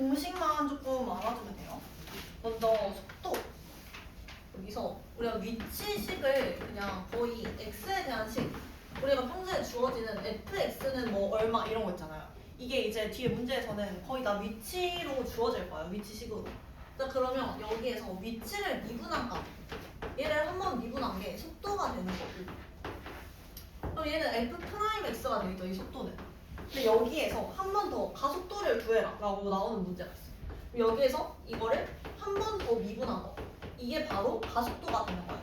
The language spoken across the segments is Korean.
공식만 조금 알아두면 돼요. 먼저 속도. 여기서 우리가 위치식을 그냥 거의 x에 대한 식, 우리가 평소에 주어지는 fx는 뭐 얼마 이런 거 있잖아요. 이게 이제 뒤에 문제에서는 거의 다 위치로 주어질 거예요. 위치식으로. 자, 그러면 여기에서 위치를 미분한 값, 얘를 한번 미분한 게 속도가 되는 거고, 그럼 얘는 f'x가 되겠죠, 이 속도는. 근데 여기에서 한 번 더 가속도를 구해라 라고 나오는 문제가 있어요. 여기에서 이거를 한 번 더 미분한 거, 이게 바로 가속도가 되는 거예요.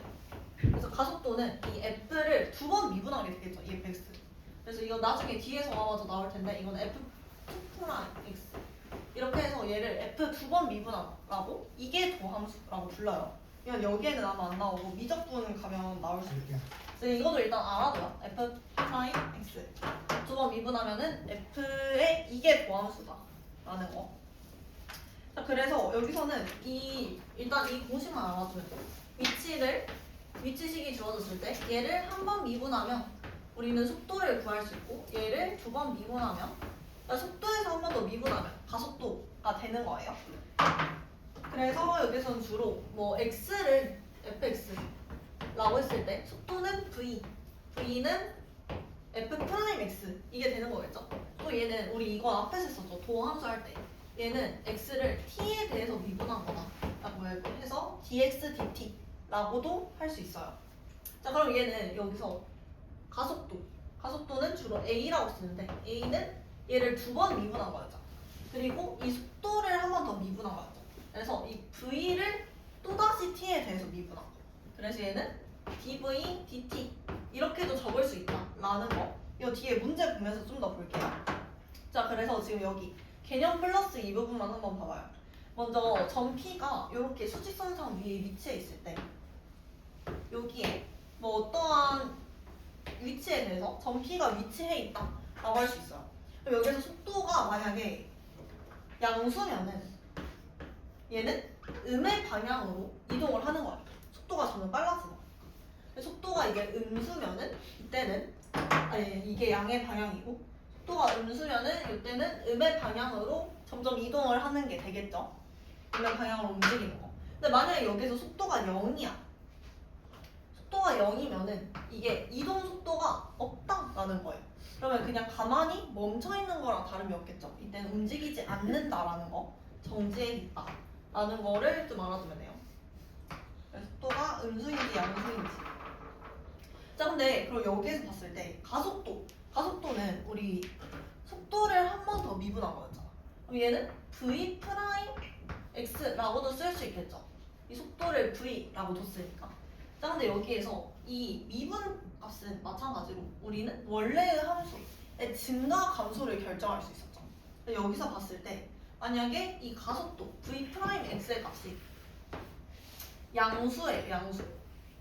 그래서 가속도는 이 f를 두 번 미분하게 되겠죠, 이 fx. 그래서 이건 나중에 뒤에서 아마도 나올 텐데, 이건 f2'x 이렇게 해서 얘를 f 두 번 미분하라고, 이게 도함수라고 불러요. 이건 여기에는 아마 안 나오고 미적분 가면 나올 수 있어요. 그래서 이것도 일단 알아둬요. f'(x) 두 번 미분하면은 f의 이게 도함수다라는 거. 자, 그래서 여기서는 일단 이 공식만 알아두면 돼요. 위치식이 주어졌을 때 얘를 한 번 미분하면 우리는 속도를 구할 수 있고, 얘를 두 번 미분하면, 그러니까 속도에서 한 번 더 미분하면 가속도가 되는 거예요. 그래서 여기서는 주로 뭐 x를 fx라고 했을 때 속도는 v는 f'x 이게 되는 거겠죠. 또 얘는 우리 이거 앞에서 했었죠. 도함수 할 때 얘는 x를 t에 대해서 미분한 거다 라고 해서 dx dt 라고도 할 수 있어요. 자, 그럼 얘는 여기서 가속도는 주로 a라고 쓰는데, a는 얘를 두 번 미분한 거였죠. 그리고 이 속도를 한 번 더 미분한 거였죠. 그래서 이 v를 또다시 t에 대해서 미분한 거. 그래서 얘는 dv dt 이렇게도 적을 수 있다라는 거. 이 뒤에 문제 보면서 좀 더 볼게요. 자, 그래서 지금 여기 개념 플러스 이 부분만 한번 봐봐요. 먼저 점 P가 이렇게 수직선상 위에 위치해 있을 때 여기에 뭐 어떠한 위치에 대해서 점 P가 위치해 있다라고 할 수 있어요. 그럼 여기서 속도가 만약에 양수면은 얘는 음의 방향으로 이동을 하는 거예요. 속도가 점점 빨라지는 거예요. 속도가 이게 음수면은 이때는 이게 양의 방향이고, 속도가 음수면은 이때는 음의 방향으로 점점 이동을 하는 게 되겠죠. 음의 방향으로 움직이는 거. 근데 만약에 여기서 속도가 0이야. 속도가 0이면은 이게 이동 속도가 없다라는 거예요. 그러면 그냥 가만히 멈춰 있는 거랑 다름이 없겠죠. 이때는 움직이지 않는다라는 거, 정지해 있다라는 거를 좀 알아두면 돼요. 속도가 음수인지 양수인지. 자, 근데 그럼 여기에서 봤을 때 가속도는 우리 속도를 한 번 더 미분한 거였잖아. 그럼 얘는 v 프라임 x라고도 쓸 수 있겠죠. 이 속도를 v라고 뒀으니까. 자, 근데 여기에서 이 미분 값은 마찬가지로 우리는 원래의 함수의 증가 감소를 결정할 수 있었죠. 여기서 봤을 때 만약에 이 가속도 v 프라임 x의 값이 양수예요, 양수.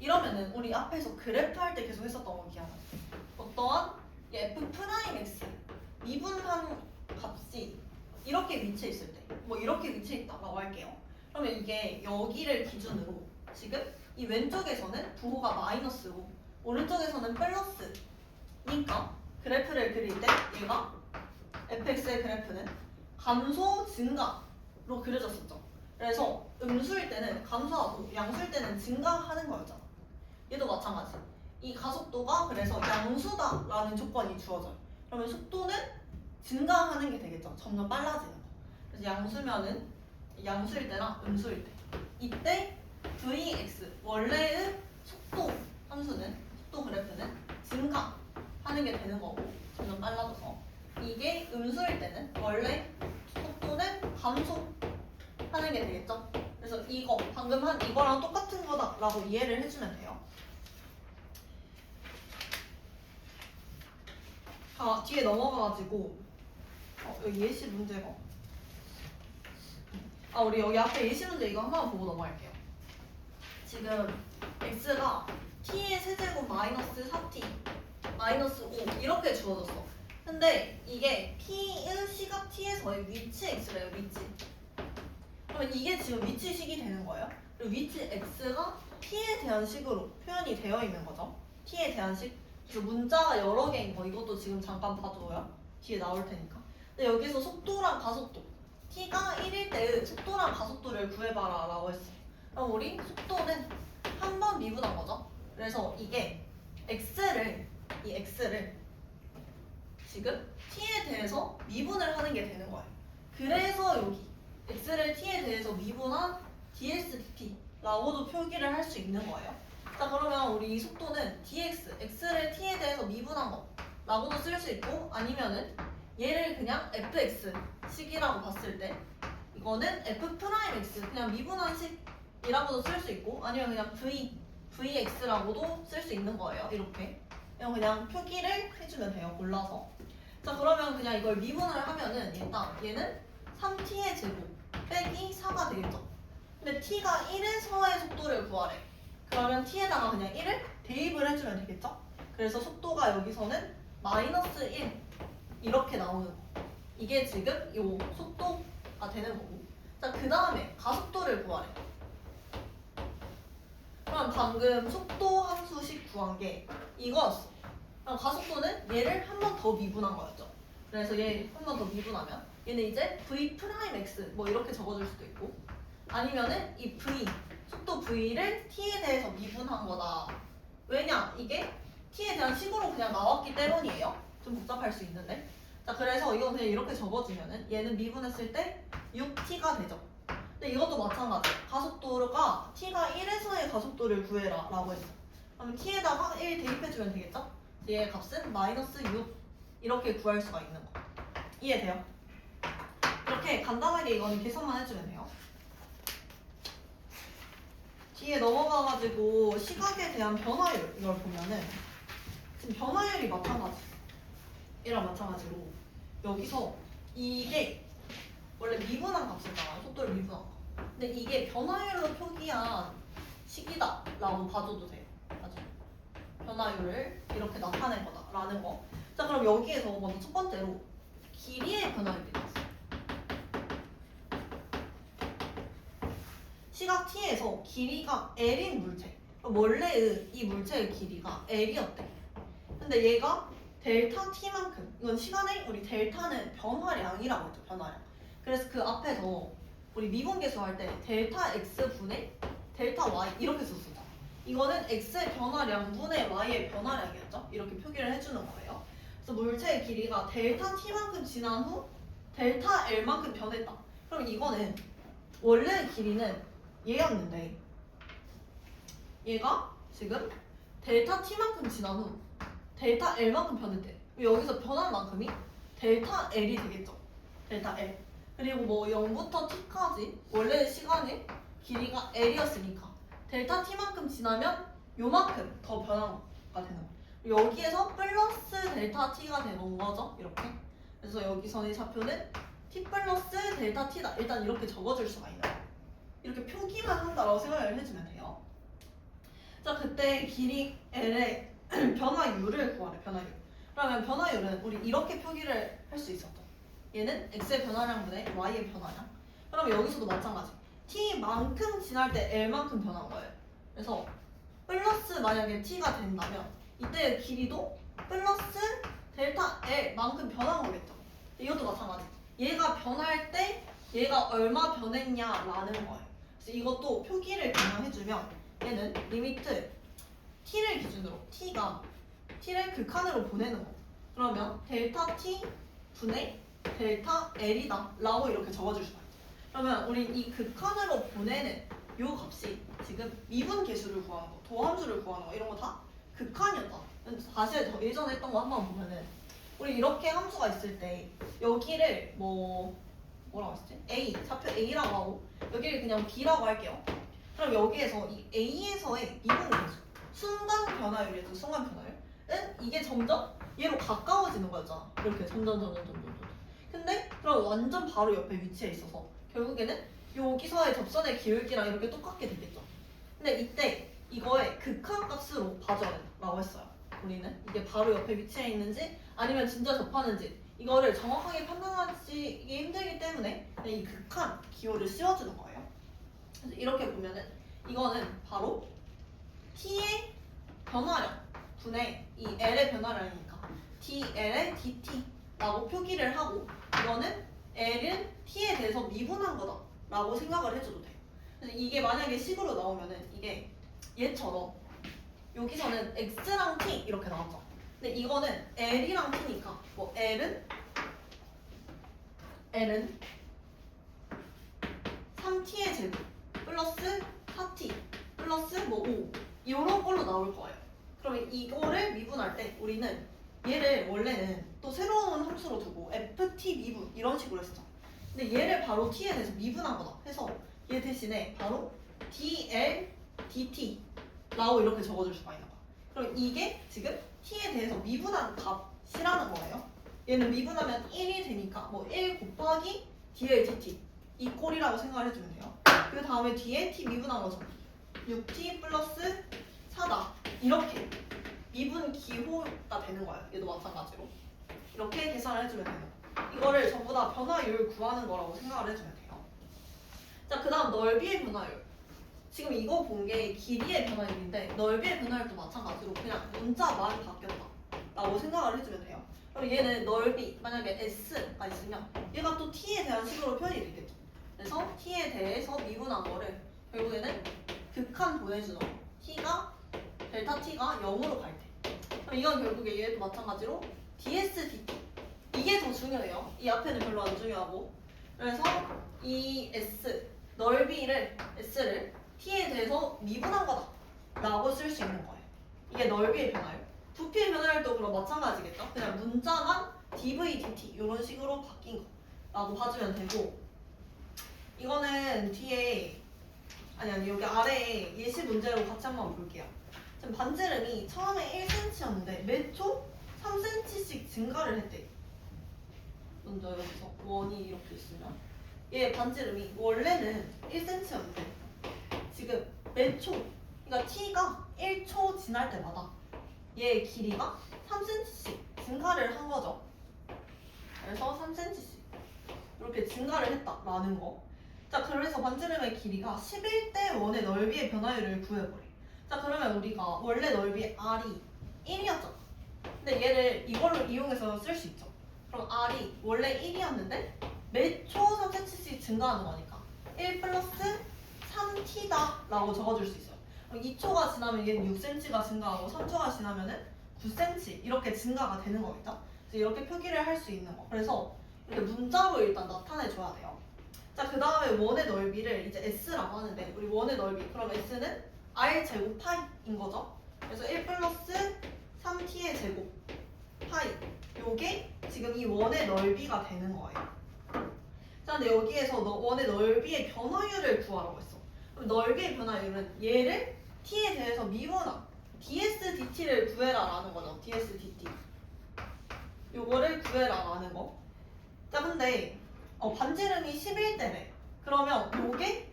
이러면은 우리 앞에서 그래프 할 때 계속 했었던 거 기억나요? 어떠한 f 프라임 x 미분한 값이 이렇게 위치해 있을 때, 뭐 이렇게 위치해 있다고 할게요. 그러면 이게 여기를 기준으로 지금 이 왼쪽에서는 부호가 마이너스고 오른쪽에서는 플러스니까 그래프를 그릴 때 얘가 fx의 그래프는 감소 증가로 그려졌었죠. 그래서 음수일 때는 감소하고 양수일 때는 증가하는 거였잖아. 얘도 마찬가지. 이 가속도가 그래서 양수다라는 조건이 주어져요. 그러면 속도는 증가하는 게 되겠죠. 점점 빨라지는 거. 그래서 양수일 때랑 음수일 때 이때 vx 원래의 속도 함수는, 속도 그래프는 증가하는 게 되는 거고 점점 빨라져서, 이게 음수일 때는 원래 속도는 감소하는 게 되겠죠. 그래서 이거 방금 한 이거랑 똑같은 거다라고 이해를 해주면 돼요. 뒤에 넘어가가지고 여기 예시 문제가 우리 여기 앞에 예시 문제 이거 한번 보고 넘어갈게요. 지금 x가 t의 세제곱 마이너스 4t 마이너스 5 이렇게 주어졌어. 근데 이게 p의 시각 t에서의 위치 x래요, 위치. 그러면 이게 지금 위치식이 되는 거예요. 그리고 위치 x가 t에 대한 식으로 표현이 되어 있는 거죠. t에 대한 식. 그래서 문자가 여러 개인 거 이것도 지금 잠깐 봐줘요. 뒤에 나올 테니까. 근데 여기서 속도랑 가속도 t가 1일 때의 속도랑 가속도를 구해봐라 라고 했어. 그럼 우리 속도는 한 번 미분한 거죠. 그래서 이게 이 x를 지금 t에 대해서 미분을 하는 게 되는 거예요. 그래서 여기 x를 t에 대해서 미분한 ds dt라고도 표기를 할 수 있는 거예요. 자, 그러면 우리 이 속도는 dx, x를 t에 대해서 미분한 거 라고도 쓸 수 있고, 아니면은 얘를 그냥 fx 식이라고 봤을 때 이거는 f'x 그냥 미분한 식이라고도 쓸 수 있고, 아니면 그냥 vx라고도 쓸 수 있는 거예요. 이렇게 그냥 표기를 해주면 돼요. 골라서. 자, 그러면 그냥 이걸 미분을 하면은 일단 얘는 3t의 제곱 빼기 4가 되겠죠. 근데 t가 1에서의 속도를 구하래. 그러면 t에다가 그냥 1을 대입을 해주면 되겠죠. 그래서 속도가 여기서는 마이너스 1 이렇게 나오는 거. 이게 지금 요 속도가 되는 거고. 자, 그 다음에 가속도를 구하래. 그럼 방금 속도 함수식 구한 게 이거였어. 그럼 가속도는 얘를 한 번 더 미분한 거였죠. 그래서 얘 한 번 더 미분하면 얘는 이제 v'(x) 뭐 이렇게 적어줄 수도 있고, 아니면은 이 v, 속도 v를 t에 대해서 미분한 거다. 왜냐? 이게 t에 대한 식으로 그냥 나왔기 때문이에요. 좀 복잡할 수 있는데. 자, 그래서 이거 그냥 이렇게 적어주면은 얘는 미분했을 때 6t가 되죠. 근데 이것도 마찬가지. 가속도가 t가 1에서의 가속도를 구해라 라고 했어. 그럼 t에다가 1 대입해주면 되겠죠? 얘의 값은 마이너스 6 이렇게 구할 수가 있는 거. 이해돼요? 이렇게 간단하게 이거는 계산만 해주면 돼요. 뒤에 넘어가가지고 시각에 대한 변화율 이걸 보면은 지금 변화율이 이랑 마찬가지로 여기서 이게 원래 미분한 값이잖아요. 속도를 미분한 거. 근데 이게 변화율로 표기한 식이다 라고 봐줘도 돼요. 맞아요. 변화율을 이렇게 나타낸 거다라는 거. 자, 그럼 여기에서 먼저 첫 번째로 길이의 변화율이 나왔어요. 시각 t에서 길이가 l인 물체. 원래의 이 물체의 길이가 l이었대. 근데 얘가 델타 t만큼, 이건 시간에 우리 델타는 변화량이라고 했죠. 변화량. 그래서 그 앞에서 우리 미분계수 할 때 델타 x 분의 델타 y 이렇게 썼었죠. 이거는 x의 변화량 분의 y의 변화량이었죠. 이렇게 표기를 해주는 거예요. 그래서 물체의 길이가 델타 t만큼 지난 후 델타 l만큼 변했다. 그럼 이거는 원래의 길이는 얘였는데 얘가 지금 델타 t만큼 지난 후 델타 l만큼 변했대. 여기서 변한 만큼이 델타 l이 되겠죠. 델타 l. 그리고 뭐 0부터 t까지 원래의 시간의 길이가 l이었으니까 델타 t만큼 지나면 요만큼 더 변화가 되는 거예요. 여기에서 플러스 델타 t가 되는 거죠. 이렇게. 그래서 여기서의 좌표는 t 플러스 델타 t다. 일단 이렇게 적어줄 수가 있는 거예요. 이렇게 표기만 한다라고 생각을 해주면 돼요. 자, 그때 길이 l의 변화율을 구하래. 변화율. 그러면 변화율은 우리 이렇게 표기를 할 수 있었죠. 얘는 x의 변화량분의 y의 변화량. 그럼 여기서도 마찬가지. t만큼 지날 때 l만큼 변한 거예요. 그래서 플러스 만약에 t가 된다면 이때의 길이도 플러스 델타 l만큼 변한 거겠죠. 이것도 마찬가지. 얘가 변할 때 얘가 얼마 변했냐라는 거예요. 그래서 이것도 표기를 그냥 해주면 얘는 리미트 t를 기준으로 t를 극한으로 보내는 거. 그러면 델타 t 분의 델타 l이다 라고 이렇게 적어줄 수가 있죠. 그러면 우리 이 극한으로 보내는 요 값이 지금 미분 계수를 구하는 거, 도함수를 구하는 거 이런 거 다 극한이었다. 다시 예전에 했던 거 한번 보면은 우리 이렇게 함수가 있을 때 여기를 뭐라고 했지? A, 좌표 A라고 하고 여기를 그냥 B라고 할게요. 그럼 여기에서 이 A에서의 미분 계수 순간 변화율이죠. 순간 변화율은 이게 점점 얘로 가까워지는 거였잖아. 이렇게 점점. 근데 그럼 완전 바로 옆에 위치해 있어서 결국에는 여기서의 접선의 기울기랑 이렇게 똑같게 되겠죠. 근데 이때 이거의 극한값으로 봐줘야 된다고 했어요. 우리는 이게 바로 옆에 위치해 있는지 아니면 진짜 접하는지 이거를 정확하게 판단하기 힘들기 때문에 그냥 이 극한 기호를 씌워주는 거예요. 그래서 이렇게 보면은 이거는 바로 t의 변화량 분의 이 l의 변화량이니까 dl의 dt라고 표기를 하고 이거는 L은 T에 대해서 미분한 거다 라고 생각을 해줘도 돼. 그래서 이게 만약에 식으로 나오면은 이게 얘처럼 여기서는 X랑 T 이렇게 나왔죠. 근데 이거는 L이랑 T니까 뭐 L은 3T의 제곱 플러스 4T 플러스 뭐 5 이런 걸로 나올 거예요. 그러면 이거를 미분할 때 우리는 얘를 원래는 또 새로운 함수로 두고 FT 미분 이런 식으로 했었죠. 근데 얘를 바로 T에 대해서 미분한 거다 해서 얘 대신에 바로 DL, DT 라고 이렇게 적어줄 수가 있나 봐. 그럼 이게 지금 T에 대해서 미분한 값이라는 거예요. 얘는 미분하면 1이 되니까 뭐 1 곱하기 DL, DT 이 꼴이라고 생각을 해주면 돼요. 그 다음에 뒤에 T 미분한 거죠. 6T 플러스 4다 이렇게 미분 기호가 되는 거예요. 얘도 마찬가지로 이렇게 계산을 해주면 돼요. 이거를 전부 다 변화율 구하는 거라고 생각을 해주면 돼요. 자, 그 다음 넓이의 변화율. 지금 이거 본 게 길이의 변화율인데 넓이의 변화율도 마찬가지로 그냥 문자만 바뀌었다 라고 생각을 해주면 돼요. 그럼 얘는 넓이 만약에 S가 있으면 얘가 또 T에 대한 식으로 표현이 되겠죠. 그래서 T에 대해서 미분한 거를 결국에는 극한 보내주는 거. T가 델타 T가 0으로 갈 때. 그럼 이건 결국에 얘도 마찬가지로 ds dt 이게 더 중요해요. 이 앞에는 별로 안 중요하고. 그래서 이 S 넓이를 S를 T에 대해서 미분한 거다 라고 쓸 수 있는 거예요. 이게 넓이의 변화율. 부피의 변화율도 그럼 마찬가지겠죠. 그냥 문자만 dv dt 이런 식으로 바뀐 거라고 봐주면 되고, 이거는 뒤에 아니 여기 아래에 예시 문제로 같이 한번 볼게요. 지금 반지름이 처음에 1cm였는데 매 초 3cm씩 증가를 했대. 먼저 여기서 원이 이렇게 있으면 얘 반지름이 원래는 1cm였는데 지금 매 초, 그러니까 t가 1초 지날 때마다 얘의 길이가 3cm씩 증가를 한 거죠. 그래서 3cm씩 이렇게 증가를 했다라는 거. 자, 그래서 반지름의 길이가 11대 원의 넓이의 변화율을 구해보래. 자, 그러면 우리가 원래 넓이 R이 1이었죠. 근데 얘를 이걸로 이용해서 쓸 수 있죠. 그럼 R이 원래 1이었는데 매 초 3cm씩 증가하는 거니까 1 플러스 3t다 라고 적어줄 수 있어요. 그럼 2초가 지나면 얘는 6cm가 증가하고 3초가 지나면은 9cm 이렇게 증가가 되는 거겠죠. 그래서 이렇게 표기를 할 수 있는 거. 그래서 이렇게 문자로 일단 나타내줘야 돼요. 자, 그 다음에 원의 넓이를 이제 S라고 하는데 우리 원의 넓이 그럼 S는 R 제곱 파이인 거죠. 그래서 1 플러스 3t의 제곱 파이 요게 지금 이 원의 넓이가 되는 거예요. 자, 근데 여기에서 원의 넓이의 변화율을 구하라고 했어. 그럼 넓이의 변화율은 얘를 t에 대해서 미분한 ds dt를 구해라 라는 거죠. ds dt 요거를 구해라 라는 거. 자, 근데 반지름이 11대래. 그러면 요게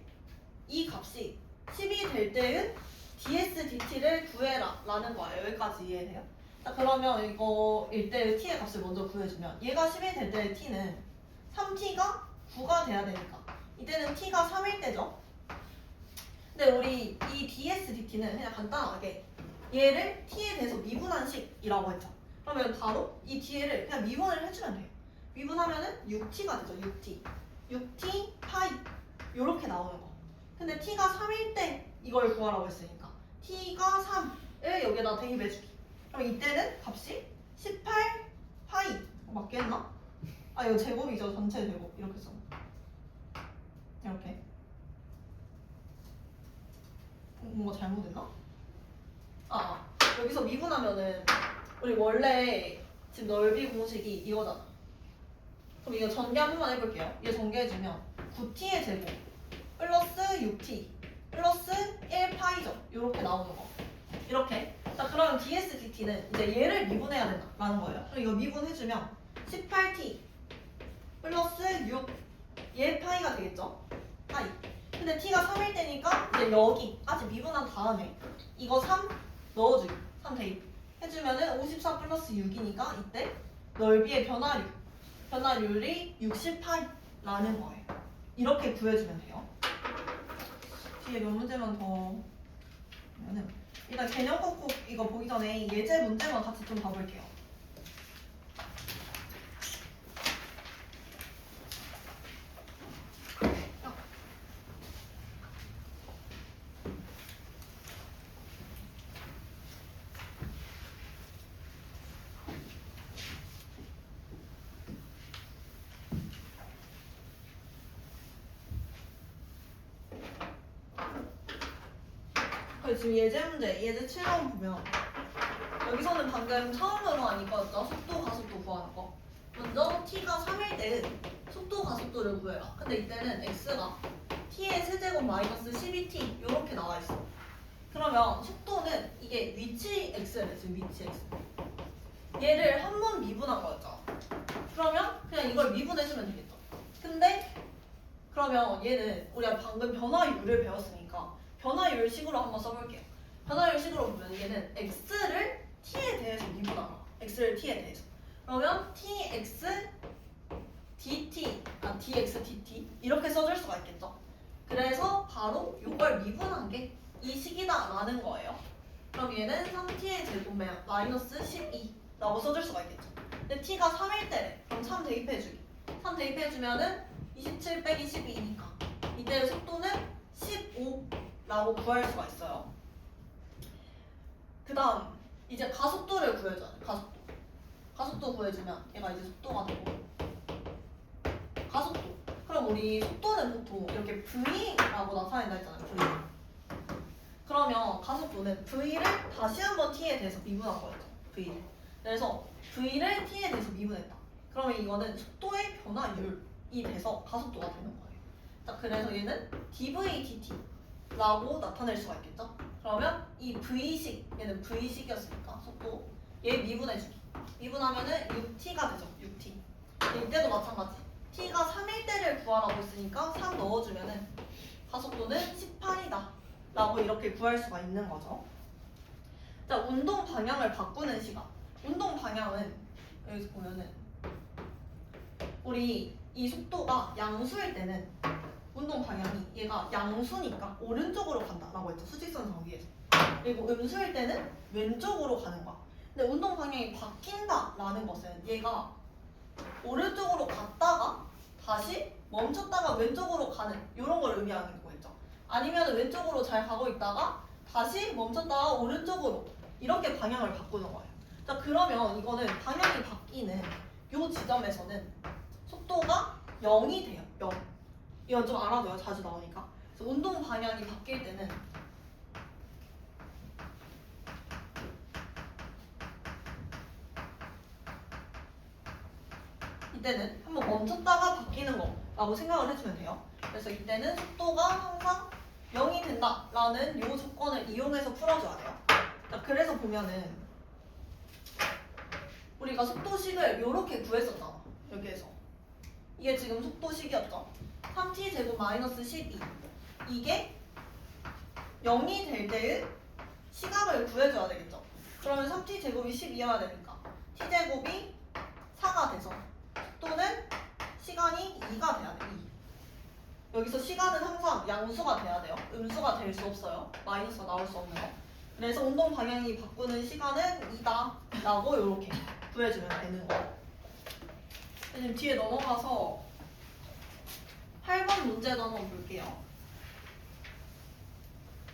이 값이 10이 될 때의 ds dt를 구해라 라는 거예요. 여기까지 이해돼요? 자, 그러면 이거일 때의 t의 값을 먼저 구해주면 얘가 10이 될 때의 t는 3t가 9가 돼야 되니까 이때는 t가 3일 때죠. 근데 우리 이 ds dt는 그냥 간단하게 얘를 t에 대해서 미분한 식이라고 했죠. 그러면 바로 이 뒤에를 그냥 미분을 해주면 돼요. 미분하면은 6t가 되죠. 6t 파이 요렇게 나오는 거. 근데 t가 3일 때 이걸 구하라고 했으니까 t가 3을 여기에다 대입해주기. 그럼 이때는 값이 18 파이 맞겠나? 아, 이거 제곱이죠. 전체 제곱 이렇게 써. 이렇게 뭔가 잘못했나? 여기서 미분하면은 우리 원래 지금 넓이 공식이 이거잖아. 그럼 이거 전개 한 번만 해볼게요. 이거 전개해주면 9t의 제곱 플러스 6t 플러스 1파이죠. 이렇게 나오는 거. 이렇게. 자, 그러면 ds dt는 이제 얘를 미분해야 된다라는 거예요. 그럼 이거 미분해주면 18t 플러스 6 얘 파이가 되겠죠. 파이. 근데 t가 3일 때니까 이제 여기까지 미분한 다음에 이거 3 넣어주기. 3 대입 해주면은 54 플러스 6이니까 이때 넓이의 변화율이 68라는 거예요. 이렇게 구해주면 돼요. 뒤에 몇 문제만 더 하면은 일단 개념 꼭꼭 이거 보기 전에 예제 문제만 같이 좀 봐볼게요. 그래서 지금 예제 문제, 예제 7번 보면 여기서는 방금 처음으로 하니까 속도, 가속도 구하는 거. 먼저 t가 3일 때는 속도, 가속도를 구해라. 근데 이때는 x가 t의 세제곱 마이너스 12t 이렇게 나와 있어. 그러면 속도는 이게 위치 x를 지금 위치 x. 얘를 한 번 미분한 거였잖아. 그러면 그냥 이걸 미분해주면 되겠죠. 근데 그러면 얘는 우리가 방금 변화율을 배웠으니까 변화율식으로 한번 써볼게요. 변화율식으로 보면 얘는 x를 t에 대해서 미분한 거야. x를 t에 대해서. 그러면 tx dt, dx dt 이렇게 써줄 수가 있겠죠. 그래서 바로 이걸 미분한 게 이 식이다 라는 거예요. 그럼 얘는 3t의 제곱에 마이너스 12라고 써줄 수가 있겠죠. 근데 t가 3일 때래. 그럼 3 대입해주기. 3 대입해주면은 27 빼기 12니까 이때의 속도는 15라고 구할 수가 있어요. 그 다음 이제 가속도를 구해줘야 돼. 가속도 구해주면 얘가 이제 속도가 되고 가속도. 그럼 우리 속도는 보통 이렇게 V라고 나타낸다 했잖아요. V. 그러면 가속도는 V를 다시 한번 T에 대해서 미분한 거였죠. V를. 그래서 V를 T에 대해서 미분했다. 그러면 이거는 속도의 변화율이 돼서 가속도가 되는 거예요. 자, 그래서 얘는 dV dt라고 나타낼 수가 있겠죠. 그러면 이 V식, 얘는 V식이었으니까 속도 얘 미분해주기. 미분하면은 6t가 되죠. 6t. 이때도 마찬가지. t가 3일 때를 구하라고 했으니까 3 넣어주면은 가속도는 18이다. 라고 이렇게 구할 수가 있는 거죠. 자, 운동 방향을 바꾸는 시간. 운동 방향은 여기서 보면은 우리 이 속도가 양수일 때는 운동 방향이 얘가 양수니까 오른쪽으로 간다라고 했죠. 수직선상 위에서. 그리고 음수일 때는 왼쪽으로 가는 거야. 근데 운동 방향이 바뀐다라는 것은 얘가 오른쪽으로 갔다가 다시 멈췄다가 왼쪽으로 가는 이런 걸 의미하는 거겠죠. 아니면 왼쪽으로 잘 가고 있다가 다시 멈췄다가 오른쪽으로 이렇게 방향을 바꾸는 거예요. 자, 그러면 이거는 방향이 바뀌는 이 지점에서는 속도가 0이 돼요. 0. 이건 좀 알아둬요. 자주 나오니까. 그래서 운동 방향이 바뀔 때는 이때는 한번 멈췄다가 바뀌는 거라고 생각을 해주면 돼요. 그래서 이때는 속도가 항상 0이 된다라는 이 조건을 이용해서 풀어줘야 돼요. 자, 그래서 보면은 우리가 속도식을 이렇게 구했었잖아. 여기에서. 이게 지금 속도식이었죠. 3t 제곱 마이너스 12. 이게 0이 될 때의 시각을 구해줘야 되겠죠. 그러면 3t 제곱이 12여야 되니까 t 제곱이 4가 돼서 속도는 시간이 2가 돼야 돼. 2. 여기서 시간은 항상 양수가 돼야 돼요. 음수가 될 수 없어요. 마이너스가 나올 수 없는 거. 그래서 운동 방향이 바꾸는 시간은 2다 라고 이렇게 구해주면 되는 거예요. 지금 뒤에 넘어가서 8번 문제도 한번 볼게요.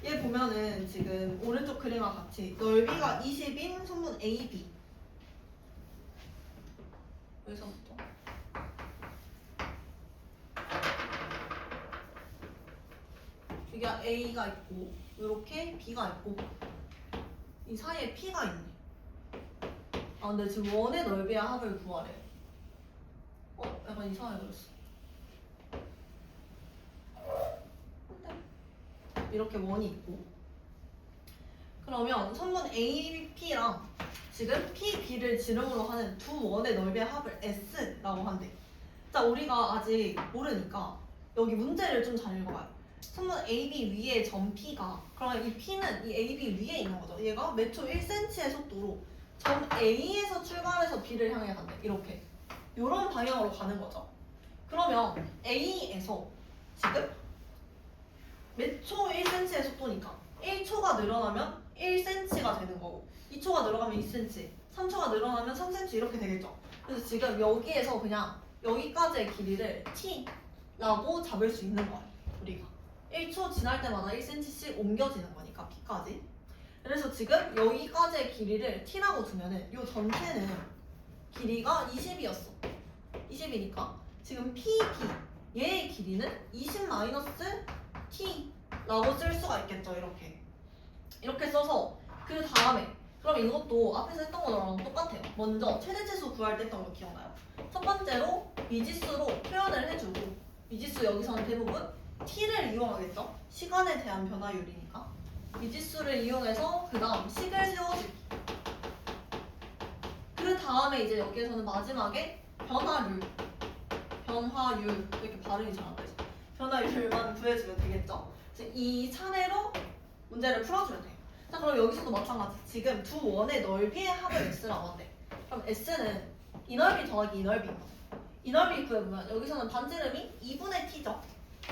얘 보면은 지금 오른쪽 그림과 같이 넓이가 20인 선분 AB. 여기서부터 여기 A가 있고 이렇게 B가 있고 이 사이에 P가 있네. 아, 근데 지금 원의 넓이의 합을 구하래. 약간 이상하게 그렸어. 이렇게 원이 있고 그러면 선분 AP랑 지금 PB를 지름으로 하는 두 원의 넓이의 합을 S라고 한대. 자, 우리가 아직 모르니까 여기 문제를 좀 잘 읽어봐요. 선분 AB 위에 점 P가 그러면 이 P는 이 AB 위에 있는 거죠. 얘가 몇 초 1cm의 속도로 점 A에서 출발해서 B를 향해 간대. 이렇게 이런 방향으로 가는 거죠. 그러면 A에서 지금 몇 초 1cm의 속도니까 1초가 늘어나면 1cm가 되는 거고 2초가 늘어가면 2cm 3초가 늘어나면 3cm 이렇게 되겠죠. 그래서 지금 여기에서 그냥 여기까지의 길이를 t라고 잡을 수 있는 거예요. 우리가 1초 지날 때마다 1cm씩 옮겨지는 거니까 p까지. 그래서 지금 여기까지의 길이를 t라고 두면은 이 전체는 길이가 20이었어. 20이니까 지금 pp 얘의 길이는 20 마이너스 t라고 쓸 수가 있겠죠. 이렇게 이렇게 써서 그 다음에 그럼 이것도 앞에서 했던 거랑 똑같아요. 먼저 최대치수 구할 때 했던 거 기억나요? 첫 번째로 미지수로 표현을 해주고 미지수 여기서는 대부분 t를 이용하겠죠? 시간에 대한 변화율이니까 미지수를 이용해서 그 다음 식을 세워주기 그 다음에 이제 여기에서는 마지막에 변화율 이렇게 발음이 잘 안 되죠? 변화율만 구해주면 되겠죠? 이제 이 차례로 문제를 풀어주면 돼요. 자 그럼 여기서도 마찬가지. 지금 두 원의 넓이의 합을 x라고 한대. 그럼 s는 이 넓이 더하기 이 넓이. 이 넓이 구해보면 여기서는 반지름이 2분의 t죠.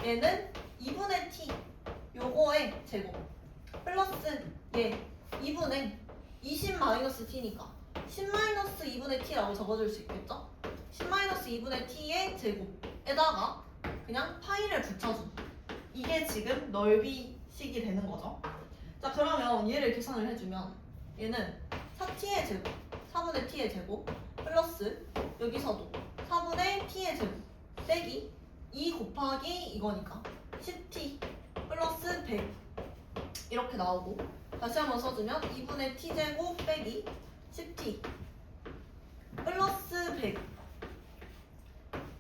얘는 2분의 t 요거의 제곱 플러스 얘 2분의 20 마이너스 t니까 10 마이너스 2분의 t라고 적어줄 수 있겠죠? 10 마이너스 2분의 t의 제곱에다가 그냥 파이를 붙여준 이게 지금 넓이식이 되는 거죠. 자 그러면 얘를 계산을 해주면 얘는 4t의 제곱 4분의 t의 제곱 플러스 여기서도 4분의 t의 제곱 빼기 2 곱하기 이거니까 10t 플러스 100 이렇게 나오고 다시 한번 써주면 2분의 t제곱 빼기 10t 플러스 100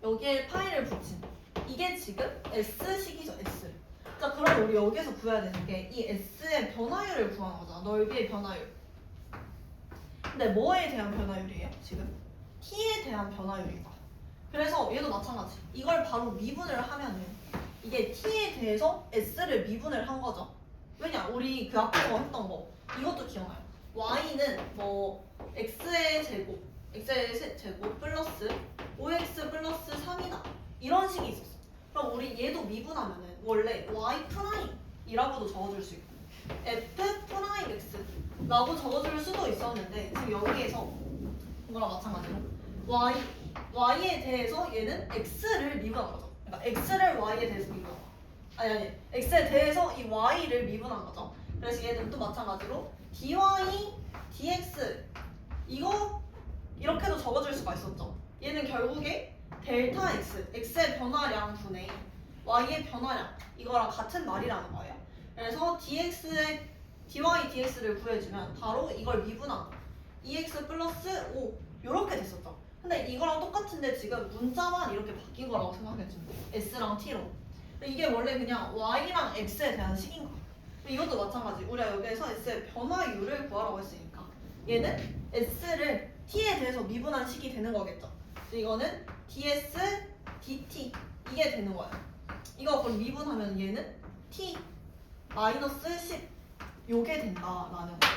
여기에 파이를 붙인 이게 지금 S식이죠. S. 자 그럼 우리 여기서 구해야 되는 게 이 S의 변화율을 구하는 거잖아. 넓이의 변화율. 근데 뭐에 대한 변화율이에요? 지금? T에 대한 변화율이다. 그래서 얘도 마찬가지. 이걸 바로 미분을 하면은 이게 T에 대해서 S를 미분을 한 거죠. 왜냐? 우리 그 앞에서 했던 거 이것도 기억나요. Y는 뭐 X의 제곱 플러스 5X 플러스 3이다. 이런 식이 있었어. 그럼 우리 얘도 미분하면은 원래 Y 프라임이라고도 적어줄 수 있고 F 프라임 X라고 적어줄 수도 있었는데 지금 여기에서 이거랑 마찬가지로 Y에 대해서 얘는 X를 미분한 거죠. 그러니까 X를 Y에 대해서 미분한 거. 아니 X에 대해서 이 Y를 미분한 거죠. 그래서 얘는 또 마찬가지로 dy dx 이거 이렇게도 적어줄 수가 있었죠. 얘는 결국에 델타 x, x의 변화량 분의 y의 변화량 이거랑 같은 말이라는 거예요. 그래서 dx의 dy dx를 구해주면 바로 이걸 미분한 2x 플러스 5 이렇게 됐었죠. 근데 이거랑 똑같은데 지금 문자만 이렇게 바뀐 거라고 생각해주면 s랑 t로. 이게 원래 그냥 y랑 x에 대한 식인 거예요. 이것도 마찬가지. 우리가 여기에서 s의 변화율을 구하라고 했으니까 얘는 s를 t에 대해서 미분한 식이 되는 거겠죠. 이거는 ds dt 이게 되는 거예요. 이거 그럼 미분하면 얘는 t 마이너스 10 요게 된다라는 거.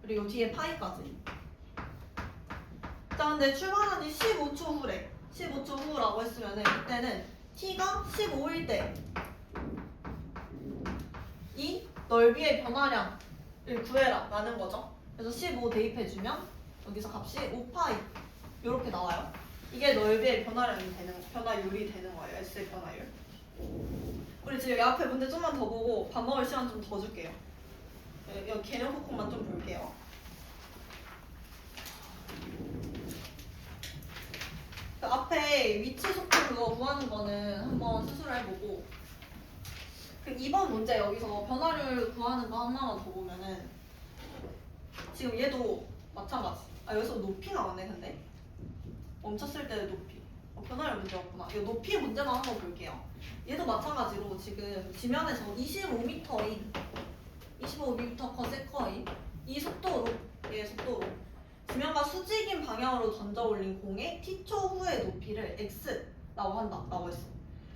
그리고 뒤에 파이까지. 자 근데 출발한 지 15초 후래. 15초 후라고 했으면은 이때는 t가 15일 때 이 넓이의 변화량을 구해라 라는 거죠. 그래서 15 대입해주면 여기서 값이 5파이 이렇게 나와요. 이게 넓이의 변화율이 되는 거예요. S의 변화율. 우리 지금 여기 앞에 문제 좀만 더 보고 밥 먹을 시간 좀 더 줄게요. 여기 개념 코코만 좀 볼게요. 그 앞에 위치 속도 그거 구하는 거는 한번 스스로 해보고 그 2번 문제 여기서 변화율 구하는 거 하나만 더 보면은 지금 얘도 마찬가지. 아 여기서 높이 나왔네 근데 멈췄을 때 높이 변화율 문제였구나. 이거 높이 문제만 한번 볼게요. 얘도 마찬가지로 지금 지면에서 25m인 25m/s인 이 속도로 얘 속도로 지면과 수직인 방향으로 던져 올린 공의 t초 후의 높이를 x라고 한다라고 했어.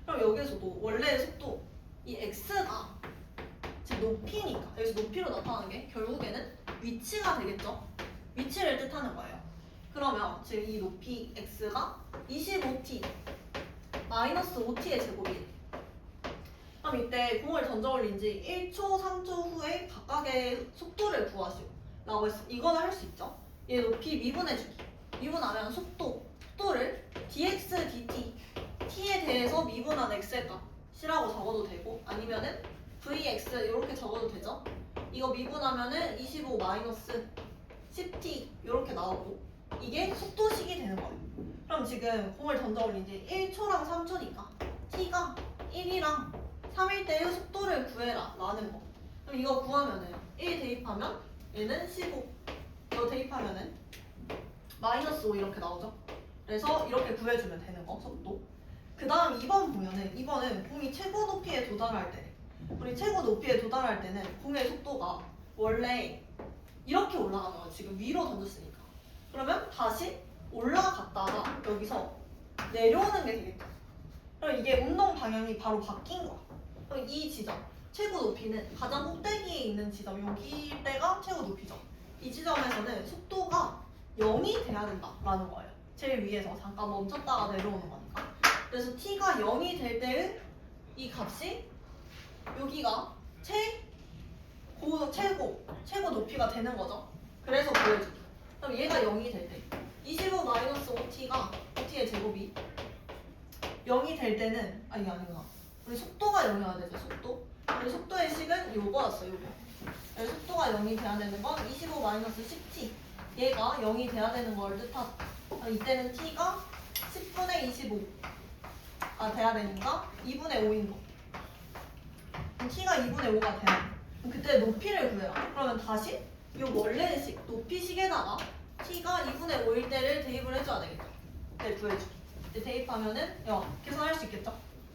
그럼 여기서도 원래의 속도 이 x가 지금 높이니까 여기서 높이로 나타나는 게 결국에는 위치가 되겠죠. 위치를 뜻하는 거예요. 그러면 지금 이 높이 x가 25t 마이너스 5t의 제곱이 그럼 이때 공을 던져 올린 지 1초, 3초 후에 각각의 속도를 구하시오 라고 했어. 이거는 할 수 있죠. 얘 높이 미분해주기. 미분하면 속도를 dx, dt t에 대해서 미분한 x의 값이라고 적어도 되고 아니면은 vx 이렇게 적어도 되죠. 이거 미분하면은 25 마이너스 10t 이렇게 나오고 이게 속도식이 되는 거예요. 그럼 지금 공을 던져 올린 지 1초랑 3초니까 t가 1이랑 3일 때의 속도를 구해라 라는 거. 그럼 이거 구하면은 1 대입하면 얘는 15. 이거 대입하면은 마이너스 5 이렇게 나오죠. 그래서 이렇게 구해주면 되는 거, 속도. 그 다음 2번 보면은 2번은 공이 최고 높이에 도달할 때, 우리 최고 높이에 도달할 때는 공의 속도가 원래 이렇게 올라가는 거야. 지금 위로 던졌으니까. 그러면 다시 올라갔다가 여기서 내려오는 게 되겠다. 그럼 이게 운동 방향이 바로 바뀐 거야. 그럼 이 지점, 최고 높이는 가장 꼭대기에 있는 지점, 여기 때가 최고 높이죠. 이 지점에서는 속도가 0이 돼야 된다라는 거예요. 제일 위에서 잠깐 멈췄다가 내려오는 거니까. 그래서 t가 0이 될 때의 이 값이 여기가 최고 높이가 되는 거죠. 그래서 보여주기. 그럼 얘가 0이 될 때 25-5t가 5t의 제곱이 0이 될 때는 이게 아니구나. 우리 속도가 0이어야 되죠. 속도. 우리 속도의 식은 요거였어. 요거. 그래서 속도가 0이 돼야 되는 건 25-10t. 얘가 0이 돼야 되는 걸 뜻하죠. 이때는 t가 10분의 25가 돼야 되니까 2분의 5인 거. 그럼 t가 2분의 5가 돼야 돼. 그럼 그때 높이를 구해라. 그러면 다시 이 원래의 식, 높이식에다가 t가 2분의 5일 때를 대입을 해줘야 되겠죠. 네, 구해주기. 대입하면은 계산할 수 있겠죠?